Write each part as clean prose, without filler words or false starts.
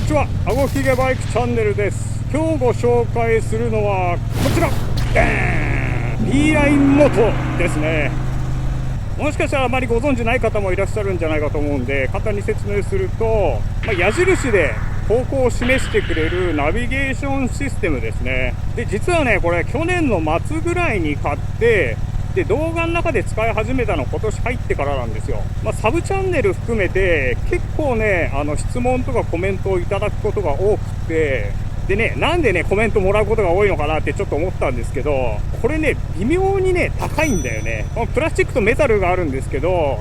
にちは、あごひげバイクチャンネルです。今日ご紹介するのはこちら、B ラインモトですね。もしかしたらあまりご存知ない方もいらっしゃるんじゃないかと思うんで、簡単に説明すると、矢印で方向を示してくれるナビゲーションシステムですね。で、実はね、これ去年の末ぐらいに買って、で動画の中で使い始めたの今年入ってからなんですよ。サブチャンネル含めて結構ね、質問とかコメントをいただくことが多くて、でね、なんでねコメントもらうことが多いのかなってちょっと思ったんですけど、これね微妙にね高いんだよね。プラスチックとメタルがあるんですけど、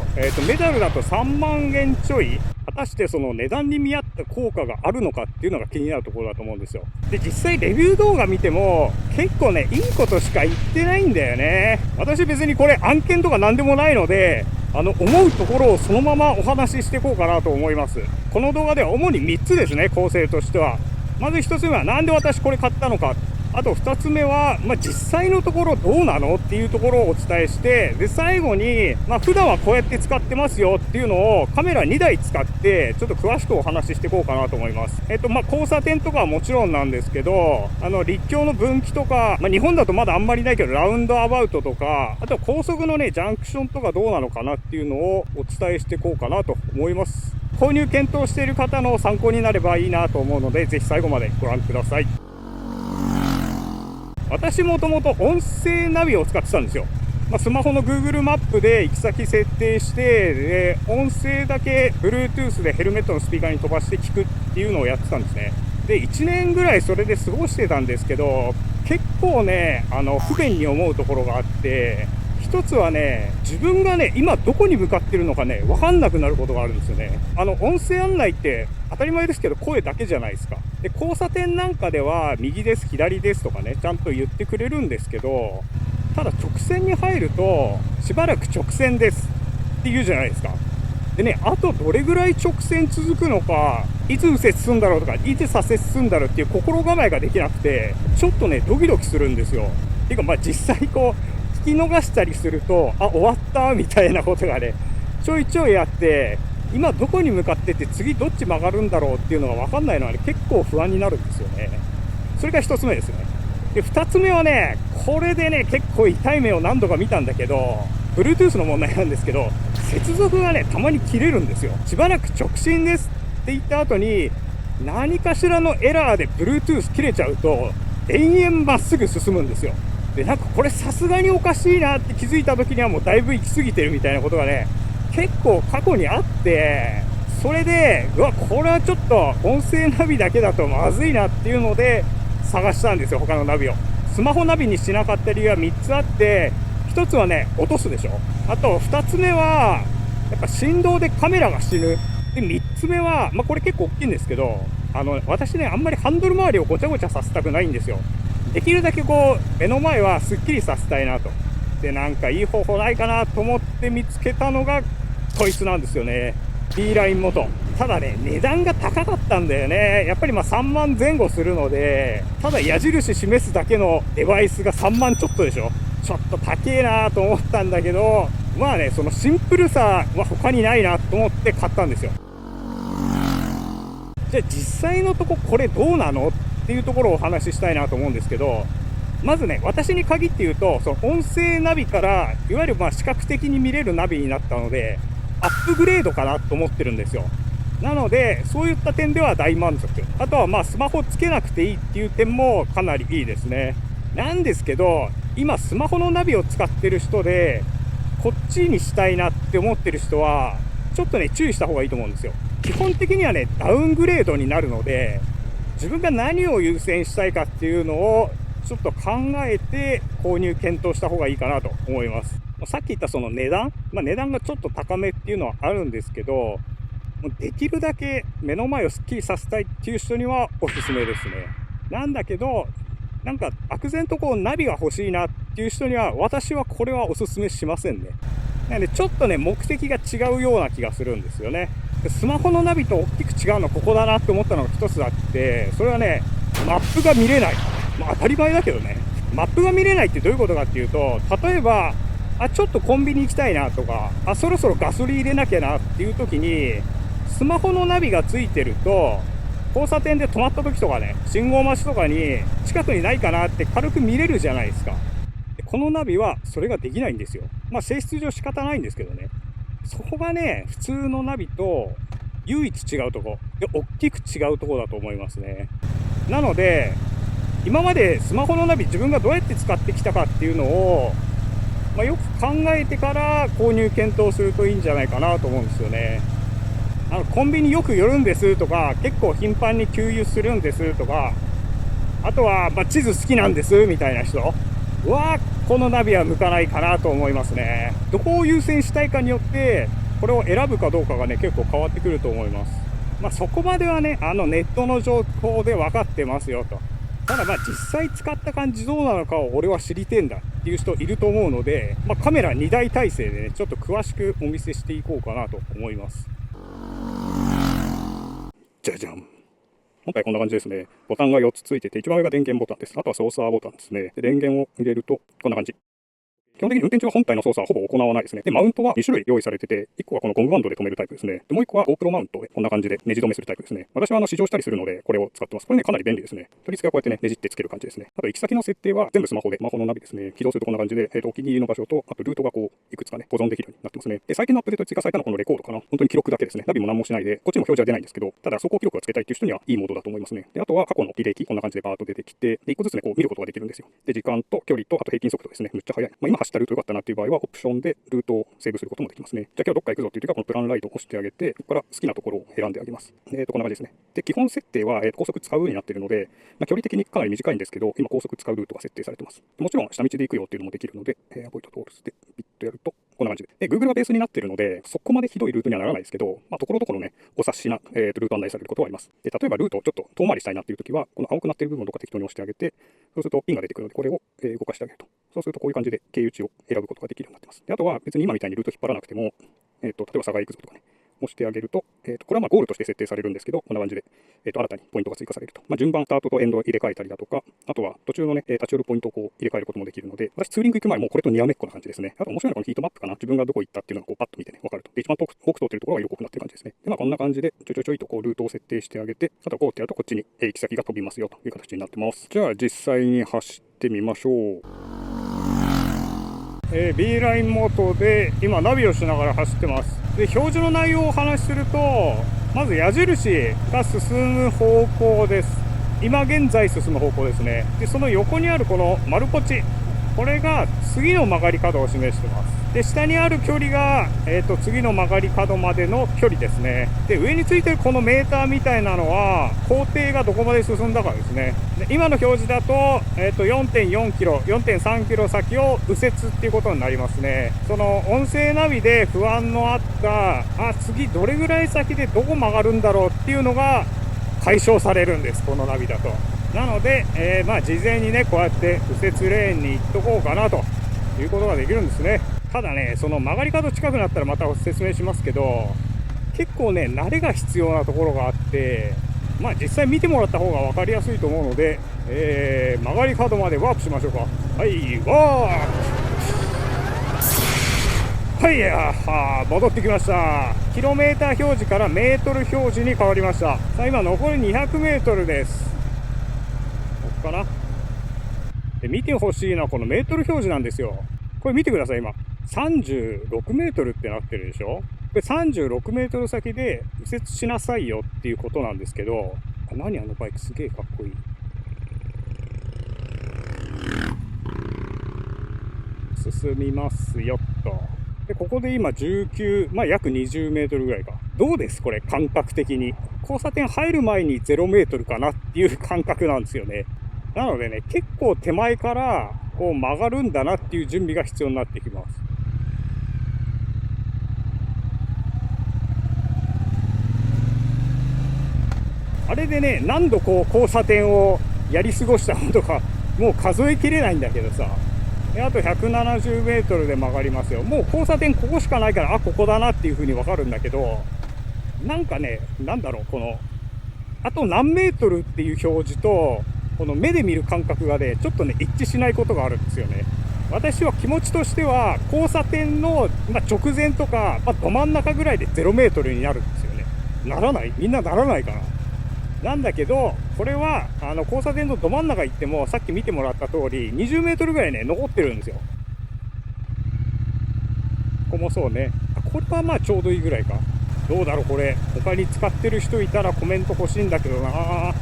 メタルだと3万円ちょい。果たしてその値段に見合った効果があるのかっていうのが気になるところだと思うんですよ。で、実際レビュー動画見ても結構ねいいことしか言ってないんだよね。私別にこれ案件とか何でもないので、思うところをそのままお話ししていこうかなと思います。この動画では主に3つですね、構成としては。まず1つ目はなんで私これ買ったのか。あと2つ目は、実際のところどうなのっていうところをお伝えして、で、最後に、普段はこうやって使ってますよっていうのをカメラ2台使って、ちょっと詳しくお話ししていこうかなと思います。交差点とかはもちろんなんですけど、陸橋の分岐とか、日本だとまだあんまりないけど、ラウンドアバウトとか、あとは高速のね、ジャンクションとかどうなのかなっていうのをお伝えしていこうかなと思います。購入検討している方の参考になればいいなと思うので、ぜひ最後までご覧ください。私もともと音声ナビを使ってたんですよ。スマホの Google マップで行き先設定して、で音声だけ Bluetooth でヘルメットのスピーカーに飛ばして聞くっていうのをやってたんですね。で、1年ぐらいそれで過ごしてたんですけど、結構ね、不便に思うところがあって、一つはね、自分がね、今どこに向かってるのかね、わかんなくなることがあるんですよね。音声案内って当たり前ですけど声だけじゃないですか。で、交差点なんかでは右です、左ですとかね、ちゃんと言ってくれるんですけど、ただ直線に入ると、しばらく直線ですって言うじゃないですか。でね、あとどれぐらい直線続くのか、いつ右折するんだろうとか、いつ左折するんだろうっていう心構えができなくて、ちょっとね、ドキドキするんですよ。っていうか、実際こう、聞き逃したりすると、終わったみたいなことがね、ちょいちょいあって、今どこに向かってて次どっち曲がるんだろうっていうのが分かんないのはね、結構不安になるんですよね。それが1つ目ですね。で、2つ目はね、これでね、結構痛い目を何度か見たんだけど、Bluetooth の問題なんですけど、接続がね、たまに切れるんですよ。しばらく直進ですって言った後に、何かしらのエラーで Bluetooth 切れちゃうと、延々まっすぐ進むんですよ。で、これさすがにおかしいなって気づいた時にはもうだいぶ行き過ぎてるみたいなことがね、結構過去にあって、それで、これはちょっと音声ナビだけだとまずいなっていうので探したんですよ、他のナビを。スマホナビにしなかった理由は3つあって、1つはね、落とすでしょ。あと2つ目は、やっぱ振動でカメラが死ぬ。で、3つ目は、これ結構大きいんですけど、私ね、あんまりハンドル周りをごちゃごちゃさせたくないんですよ。できるだけこう目の前はすっきりさせたいなと。で、いい方法ないかなと思って見つけたのがこいつなんですよね。 B ラインモト。ただね、値段が高かったんだよね。やっぱり3万前後するので、ただ矢印示すだけのデバイスが3万ちょっとでしょ。ちょっと高えなと思ったんだけど、そのシンプルさは他にないなと思って買ったんですよ。じゃあ実際のとここれどうなのっていうところをお話ししたいなと思うんですけど、まずね、私に限って言うと、その音声ナビからいわゆる視覚的に見れるナビになったので、アップグレードかなと思ってるんですよ。なのでそういった点では大満足。あとはスマホつけなくていいっていう点もかなりいいですね。なんですけど、今スマホのナビを使ってる人でこっちにしたいなって思ってる人はちょっとね、注意した方がいいと思うんですよ。基本的にはね、ダウングレードになるので、自分が何を優先したいかっていうのをちょっと考えて購入検討した方がいいかなと思います。さっき言ったその値段、値段がちょっと高めっていうのはあるんですけど、できるだけ目の前をスッキリさせたいっていう人にはおすすめですね。なんだけど、漠然とこうナビが欲しいなっていう人には、私はこれはおすすめしませんね。なのでちょっとね、目的が違うような気がするんですよね。スマホのナビと大きく違うのここだなって思ったのが一つあって、それはね、マップが見れない。当たり前だけどね。マップが見れないってどういうことかっていうと、例えばちょっとコンビニ行きたいなとか、そろそろガソリン入れなきゃなっていう時に、スマホのナビがついてると交差点で止まった時とかね、信号待ちとかに近くにないかなって軽く見れるじゃないですか。このナビはそれができないんですよ。性質上仕方ないんですけどね。そこがね、普通のナビと唯一違うとこで、大きく違うとこだと思いますね。なので、今までスマホのナビ自分がどうやって使ってきたかっていうのを、よく考えてから購入検討するといいんじゃないかなと思うんですよね。コンビニよく寄るんですとか、結構頻繁に給油するんですとか、あとは地図好きなんですみたいな人は、このナビは向かないかなと思いますね。どこを優先したいかによって、これを選ぶかどうかがね、結構変わってくると思います。そこまではね、ネットの情報で分かってますよと。ただ実際使った感じどうなのかを俺は知りてんだっていう人いると思うので、カメラ2台体制でね、ちょっと詳しくお見せしていこうかなと思います。じゃじゃん。今回こんな感じですね。ボタンが4つついてて、一番上が電源ボタンです。あとは操作ボタンですね。で、電源を入れると、こんな感じ。基本的に運転中は本体の操作はほぼ行わないですね。で、マウントは2種類用意されてて、1個はこのゴムバンドで止めるタイプですね。で、もう1個は GoPro マウントでこんな感じでネジ止めするタイプですね。私は試乗したりするので、これを使ってます。これね、かなり便利ですね。取り付けはこうやってね、ねじってつける感じですね。あと、行き先の設定は全部スマホで、スマホのナビですね。起動するとこんな感じで、お気に入りの場所と、あとルートがこう、いくつかね、保存できるようになってますね。で、最近のアップデートで追加されたのはこのレコードかな。本当に記録だけですね。ナビも何もしないで、こっちにも表示は出ないんですけど、ただ走行記録がつけたいっていう人にはいいモードだと思いますね。で、あとは過去の履歴、こんな感じでバーッと出てきて、で、1個ずつね、こう見ることができるんですよ。で、時間と距離と、あと平均速度ですね。めっちゃ速い。今走ったルート良かったなっていう場合は、オプションでルートをセーブすることもできますね。じゃあ今日どっか行くぞっていう時は、このプランライトを押してあげて、ここから好きなところを選んであげます。こんな感じですね。で、基本設定は、高速使うになっているので、距離的にかなり短いんですけど、今高速使うルートが設定されてます。もちろん下道で行くよっていうのもできるので、アボイドトールスでピッとやると、こんな感じで。Google がベースになっているので、そこまでひどいルートにはならないですけど、ところどころね、お察しな、ルート案内されることはあります。で、例えばルートをちょっと遠回りしたいなっていう時は、この青くなっている部分とか適当に押してあげて、そうするとピンが出てくるので、これを、動かしてあげると。そうするとこういう感じで経由地を選ぶことができるようになってます。で、あとは別に今みたいにルート引っ張らなくても、例えば佐賀行くぞとかね、押してあげると、これはゴールとして設定されるんですけど、こんな感じで、新たにポイントが追加されると。順番、スタートとエンドを入れ替えたりだとか、あとは途中のね、立ち寄るポイントをこう入れ替えることもできるので、私ツーリング行く前もこれとにらめっこな感じですね。あと面白いのはこのヒートマップかな。自分がどこ行ったっていうのがこうパッと見てね、わかると。で、一番遠く通ってるところが色濃くなってる感じですね。で、こんな感じで、ちょいとこうルートを設定してあげて、あとこうってやるとこっちに行き先が飛びますよという形になってます。じゃあ実際に走ってみましょう。B ラインモードで今ナビをしながら走ってます。で、表示の内容をお話しすると、まず矢印が進む方向です。今現在進む方向ですね。で、その横にあるこの丸ポチ、これが次の曲がり角を示してます。で、下にある距離が、次の曲がり角までの距離ですね。で、上についてるこのメーターみたいなのは、工程がどこまで進んだかですね。で、今の表示だと、4.4 キロ、4.3 キロ先を右折っていうことになりますね。その音声ナビで不安のあった、次どれぐらい先でどこ曲がるんだろうっていうのが解消されるんです、このナビだと。なので、事前にね、こうやって右折レーンに行っとこうかなということができるんですね。ただね、その曲がり角近くなったらまた説明しますけど、結構ね、慣れが必要なところがあって、実際見てもらった方が分かりやすいと思うので、曲がり角までワープしましょうか。はい、ワープ。はい、戻ってきました。キロメーター表示からメートル表示に変わりました。さあ、今残り200メートルです。ここかな。で、見てほしいのはこのメートル表示なんですよ。これ見てください、今。36メートルってなってるでしょ。これ36メートル先で右折しなさいよっていうことなんですけど、何あのバイクすげえかっこいい。進みますよと。で、ここで今19、約20メートルぐらいか。どうですこれ、感覚的に。交差点入る前に0メートルかなっていう感覚なんですよね。なのでね、結構手前からこう曲がるんだなっていう準備が必要になってきます。あれでね、何度こう交差点をやり過ごしたのとか、もう数えきれないんだけどさ。あと170メートルで曲がりますよ。もう交差点ここしかないから、ここだなっていう風にわかるんだけど、なんかね、この、あと何メートルっていう表示と、この目で見る感覚がね、ちょっとね、一致しないことがあるんですよね。私は気持ちとしては、交差点の、直前とか、ど真ん中ぐらいで0メートルになるんですよね。ならない？みんなならないかな。なんだけど、これは交差点のど真ん中行っても、さっき見てもらった通り20メートルぐらいね残ってるんですよ。ここもそうね。これはまあちょうどいいぐらいか。どうだろうこれ、他に使ってる人いたらコメント欲しいんだけどな。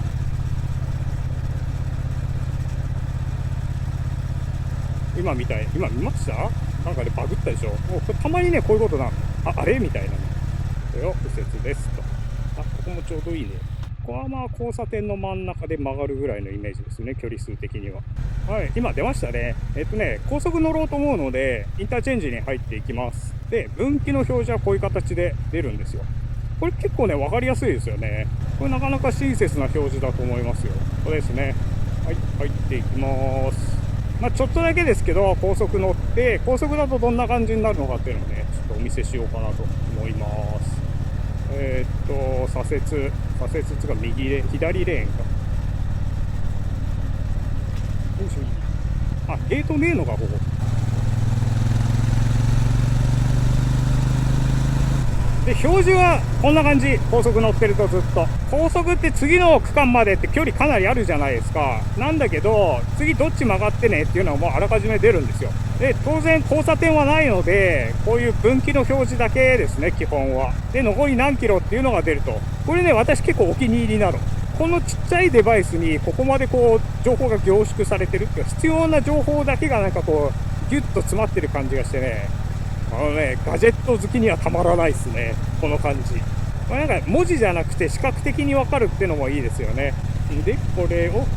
今みたい、今見ました？なんかでバグったでしょ。もうたまにねこういうことなの。あれみたいなね。これを右折ですと。ここもちょうどいいね。ここはまあ交差点の真ん中で曲がるぐらいのイメージですね、距離数的には。はい、今出ましたね。高速乗ろうと思うので、インターチェンジに入っていきます。で、分岐の表示はこういう形で出るんですよ。これ結構ね、分かりやすいですよね。これなかなか親切な表示だと思いますよ。これですね。はい、入っていきます。まあ、ちょっとだけですけど、高速乗って、高速だとどんな感じになるのかっていうのをね、ちょっとお見せしようかなと思います。左折つが右レーン、左レーンか。よいしょ。あ、ゲートねえのか、ここ。で、表示はこんな感じ。高速乗ってるとずっと。高速って次の区間までって距離かなりあるじゃないですか。なんだけど、次どっち曲がってねっていうのはもうあらかじめ出るんですよ。で、当然交差点はないので、こういう分岐の表示だけですね、基本は。で、残り何キロっていうのが出ると。これね、私結構お気に入りなの。このちっちゃいデバイスにここまでこう、情報が凝縮されてるっていうか、必要な情報だけがなんかこう、ギュッと詰まってる感じがしてね、ガジェット好きにはたまらないですね、この感じ。なんか文字じゃなくて視覚的に分かるっていうのもいいですよね。で、これを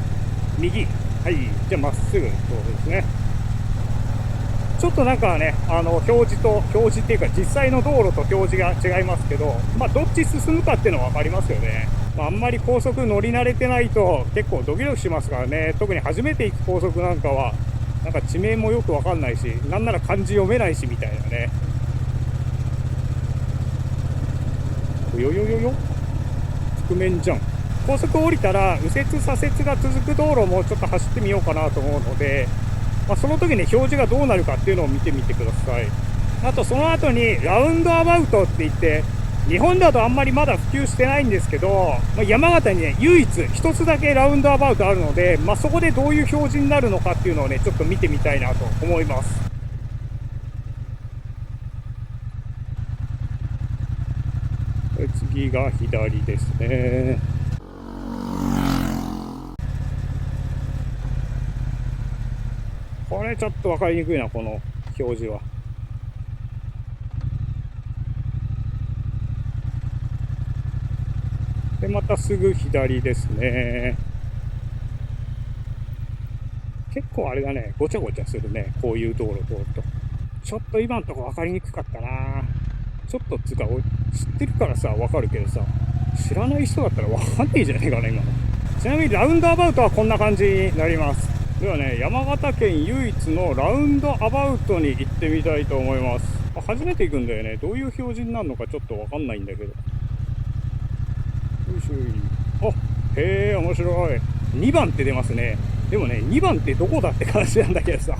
右。はい、じゃあまっすぐ、そうですね。ちょっとなんかね、表示っていうか、実際の道路と表示が違いますけど、まあ、どっち進むかっていうのは分かりますよね。まあ、あんまり高速乗り慣れてないと結構ドキドキしますからね。特に初めて行く高速なんかは、なんか地名もよくわかんないし、なんなら漢字読めないしみたいなね。よよよよ、覆面じゃん。高速降りたら右折左折が続く道路もちょっと走ってみようかなと思うので、まあ、その時に表示がどうなるかっていうのを見てみてください。あとその後にラウンドアバウトって言って、日本だとあんまりまだ普及してないんですけど、まあ、山形にね、唯一一つだけラウンドアバウトあるので、まあ、そこでどういう表示になるのかっていうのをね、ちょっと見てみたいなと思います。次が左ですね。これちょっと分かりにくいな、この表示は。で、またすぐ左ですね。結構あれだね、ごちゃごちゃするね、こういう道路通ると。ちょっと今のとこ分かりにくかったな。ちょっとつうか、知ってるからさ、分かるけどさ、知らない人だったら分かんないじゃねえかな、今の。ちなみにラウンドアバウトはこんな感じになります。ではね、山形県唯一のラウンドアバウトに行ってみたいと思います。初めて行くんだよね。どういう表示になるのかちょっと分かんないんだけど。よいしょ。あ、へえ、面白い。2番って出ますね。でもね、2番ってどこだって感じなんだけどさ。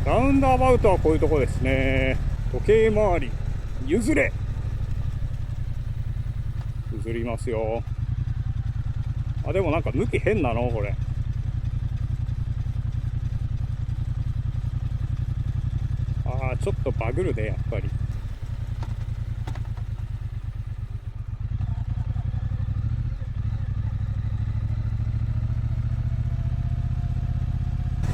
ラウンドアバウトはこういうとこですね。時計回り。譲れ。譲りますよ。あ、でもなんか向き変なのこれ。ああ、ちょっとバグるね、やっぱり。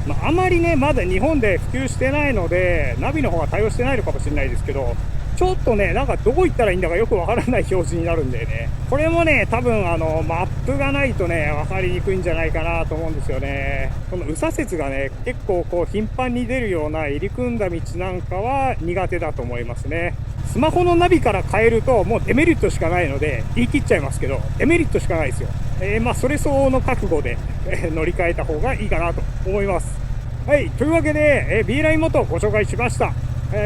まあ、あまりね、まだ日本で普及してないので、ナビの方が対応してないのかもしれないですけど、ちょっとね、なんかどこ行ったらいいんだかよくわからない表示になるんでね。これもね、多分マップがないとね、わかりにくいんじゃないかなと思うんですよね。この右左折がね、結構こう頻繁に出るような入り組んだ道なんかは苦手だと思いますね。スマホのナビから変えるともうデメリットしかないので、言い切っちゃいますけど、デメリットしかないですよ。まあ、それ相応の覚悟で、乗り換えた方がいいかなと思います。はい、というわけで、B ライン元ご紹介しました。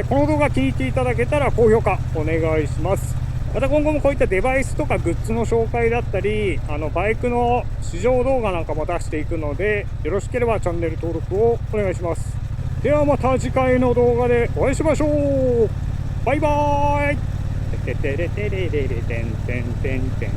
この動画気に入っていただけたら高評価お願いします。また今後もこういったデバイスとかグッズの紹介だったり、バイクの試乗動画なんかも出していくので、よろしければチャンネル登録をお願いします。ではまた次回の動画でお会いしましょう。バイバーイ。ててれてれれれてんてんてんてん。